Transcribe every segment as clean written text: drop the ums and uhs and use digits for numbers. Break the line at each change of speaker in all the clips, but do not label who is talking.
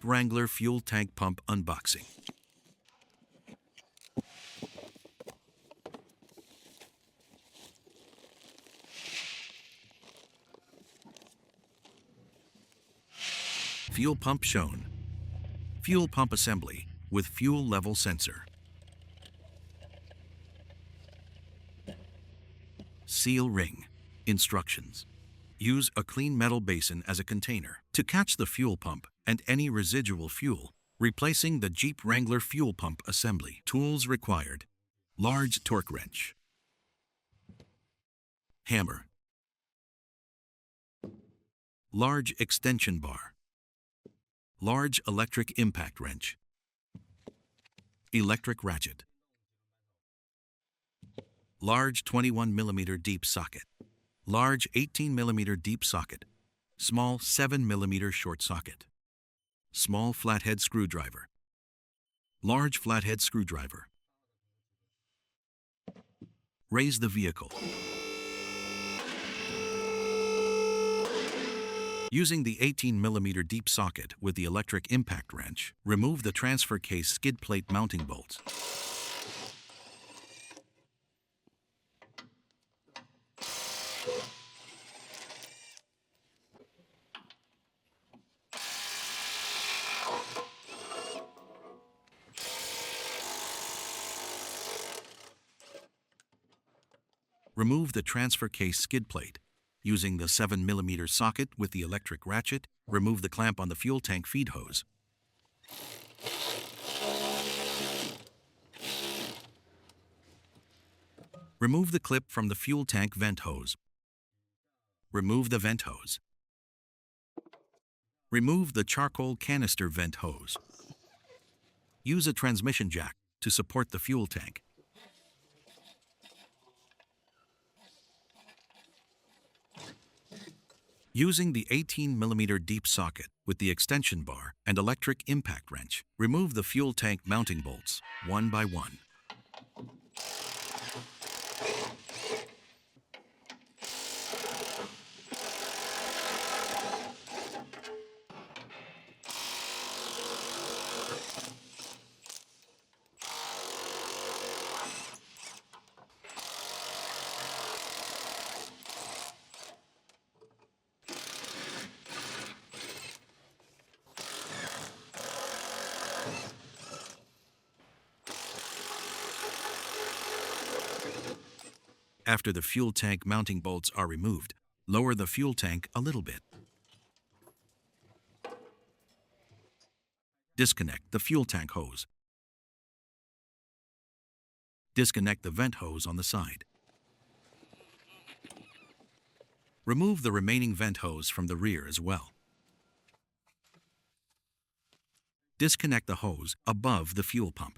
Jeep Wrangler fuel tank pump unboxing. Fuel pump shown. Fuel pump assembly with fuel level sensor. Seal ring. Instructions. Use a clean metal basin as a container to catch the fuel pump and any residual fuel, replacing the Jeep Wrangler fuel pump assembly. Tools required: large torque wrench, hammer, large extension bar, large electric impact wrench, electric ratchet, large 21mm deep socket, large 18mm deep socket, small 7mm short socket, small flathead screwdriver, large flathead screwdriver. Raise the vehicle. Using the 18mm deep socket with the electric impact wrench, remove the transfer case skid plate mounting bolts. Remove the transfer case skid plate. Using the 7mm socket with the electric ratchet, remove the clamp on the fuel tank feed hose. Remove the clip from the fuel tank vent hose. Remove the vent hose. Remove the charcoal canister vent hose. Use a transmission jack to support the fuel tank. Using the 18mm deep socket with the extension bar and electric impact wrench, remove the fuel tank mounting bolts one by one. After the fuel tank mounting bolts are removed, lower the fuel tank a little bit. Disconnect the fuel tank hose. Disconnect the vent hose on the side. Remove the remaining vent hose from the rear as well. Disconnect the hose above the fuel pump.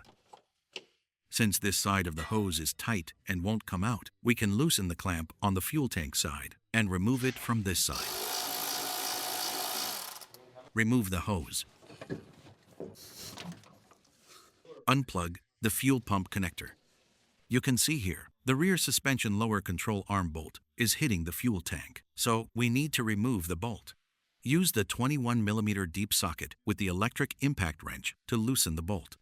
Since this side of the hose is tight and won't come out, we can loosen the clamp on the fuel tank side and remove it from this side. Remove the hose. Unplug the fuel pump connector. You can see here, the rear suspension lower control arm bolt is hitting the fuel tank, so we need to remove the bolt. Use the 21mm deep socket with the electric impact wrench to loosen the bolt.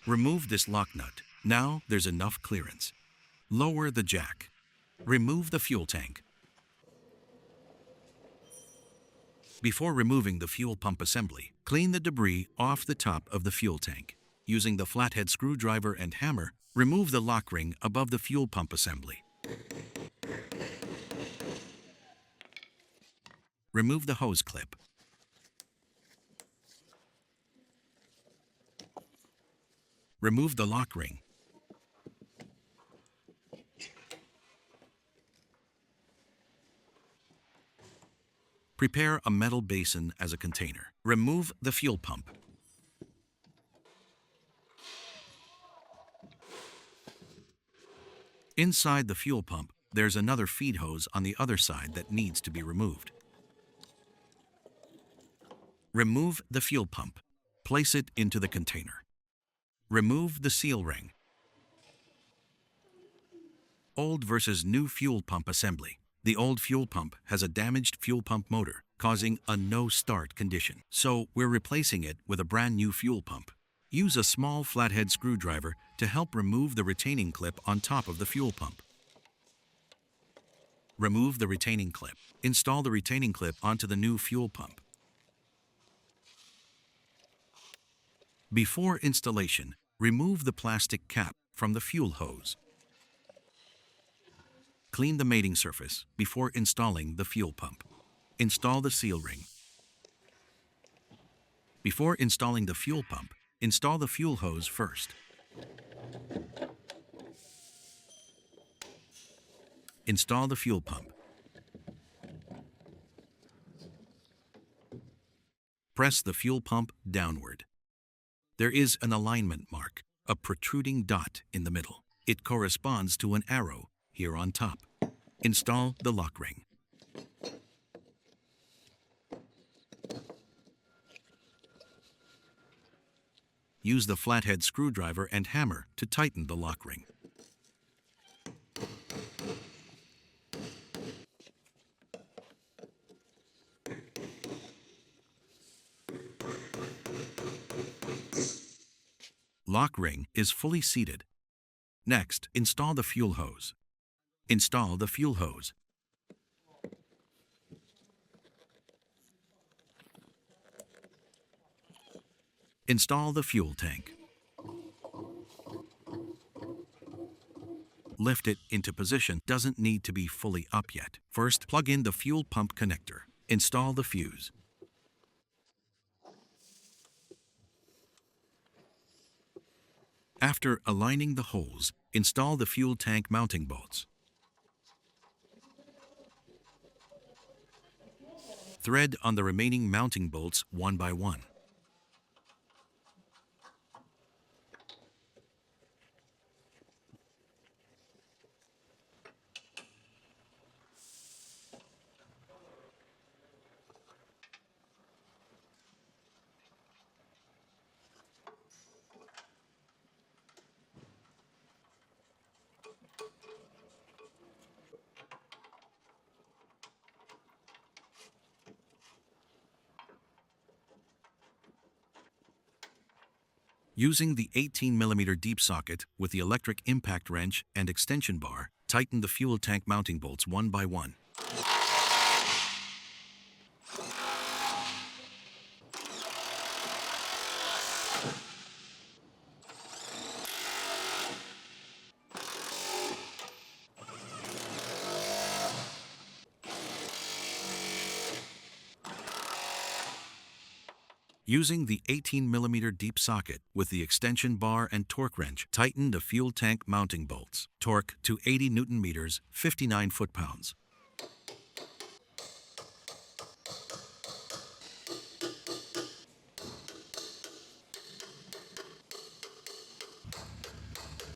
Remove this lock nut. Now there's enough clearance. Lower the jack. Remove the fuel tank. Before removing the fuel pump assembly, clean the debris off the top of the fuel tank. Using the flathead screwdriver and hammer, remove the lock ring above the fuel pump assembly. Remove the hose clip. Remove the lock ring. Prepare a metal basin as a container. Remove the fuel pump. Inside the fuel pump, there's another feed hose on the other side that needs to be removed. Remove the fuel pump. Place it into the container. Remove the seal ring. Old versus new fuel pump assembly. The old fuel pump has a damaged fuel pump motor, causing a no-start condition. So we're replacing it with a brand new fuel pump. Use a small flathead screwdriver to help remove the retaining clip on top of the fuel pump. Remove the retaining clip. Install the retaining clip onto the new fuel pump. Before installation, remove the plastic cap from the fuel hose. Clean the mating surface before installing the fuel pump. Install the seal ring. Before installing the fuel pump, install the fuel hose first. Install the fuel pump. Press the fuel pump downward. There is an alignment mark, a protruding dot in the middle. It corresponds to an arrow here on top. Install the lock ring. Use the flathead screwdriver and hammer to tighten the lock ring. Lock ring is fully seated. Next, install the fuel hose. Install the fuel hose. Install the fuel tank. Lift it into position. Doesn't need to be fully up yet. First, plug in the fuel pump connector. Install the fuse. After aligning the holes, install the fuel tank mounting bolts. Thread on the remaining mounting bolts one by one. Using the 18mm deep socket with the electric impact wrench and extension bar, tighten the fuel tank mounting bolts one by one. Using the 18mm deep socket with the extension bar and torque wrench, tighten the fuel tank mounting bolts. Torque to 80 Nm, 59 foot-pounds.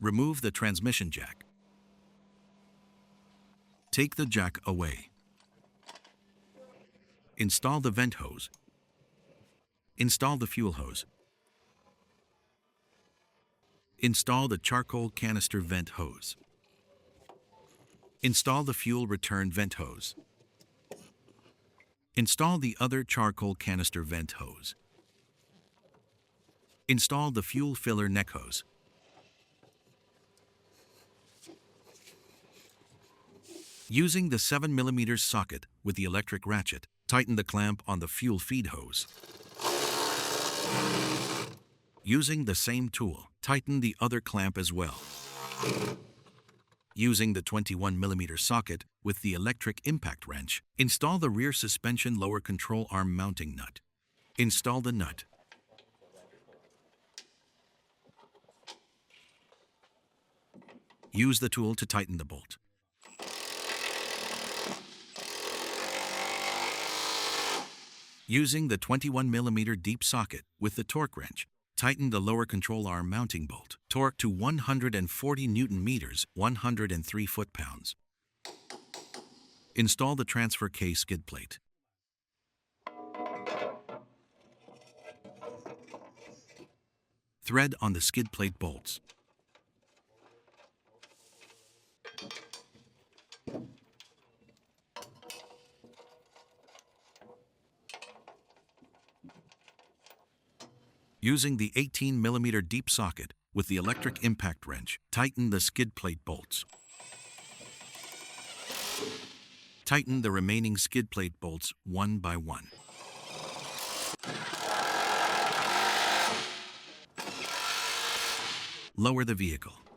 Remove the transmission jack. Take the jack away. Install the vent hose. Install the fuel hose. Install the charcoal canister vent hose. Install the fuel return vent hose. Install the other charcoal canister vent hose. Install the fuel filler neck hose. Using the 7mm socket with the electric ratchet, tighten the clamp on the fuel feed hose. Using the same tool, tighten the other clamp as well. Using the 21mm socket with the electric impact wrench, install the rear suspension lower control arm mounting nut. Install the nut. Use the tool to tighten the bolt. Using the 21mm deep socket with the torque wrench, tighten the lower control arm mounting bolt. Torque to 140 Nm, 103 foot-pounds. Install the transfer case skid plate. Thread on the skid plate bolts. Using the 18mm deep socket with the electric impact wrench, tighten the skid plate bolts. Tighten the remaining skid plate bolts one by one. Lower the vehicle.